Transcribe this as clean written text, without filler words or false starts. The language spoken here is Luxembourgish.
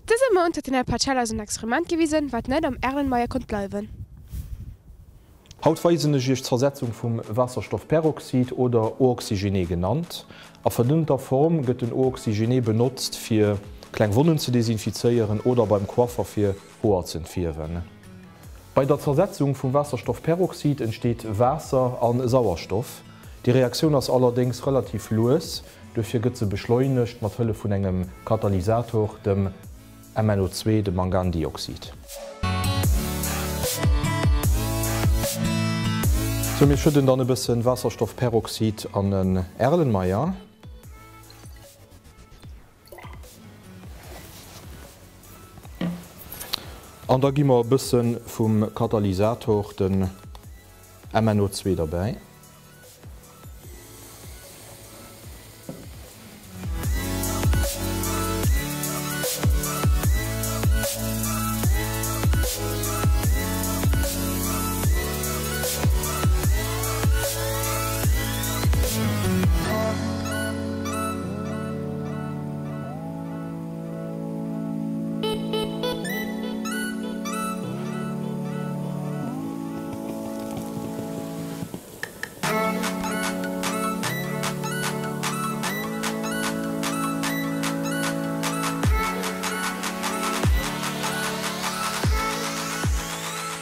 Dëse Mont huet den Herr Pacella ein Experiment gewiesen, wat net am Erlenmeier kont bleiwen. Hautweisene ist Zersetzung vom Wasserstoffperoxid oder Ooxygené genannt. A verdünnter Form gëtt den Ooxygené benutzt fir klein Wunden zu desinfizieren oder beim Koffer fir Hoher zu entfernen. Bei der Zersetzung vom Wasserstoffperoxid entsteht Wasser an Sauerstoff. Die Reaktion ist allerdings relativ los, dafür gëtt ze beschleunigt mat Hëlle vun engem Katalysator, dem MnO2, dem Mangandioxid. So, wir schütten dann ein bisschen Wasserstoffperoxid an den Erlenmeier. Und da geben wir ein bisschen vom Katalysator, den MnO2 dabei.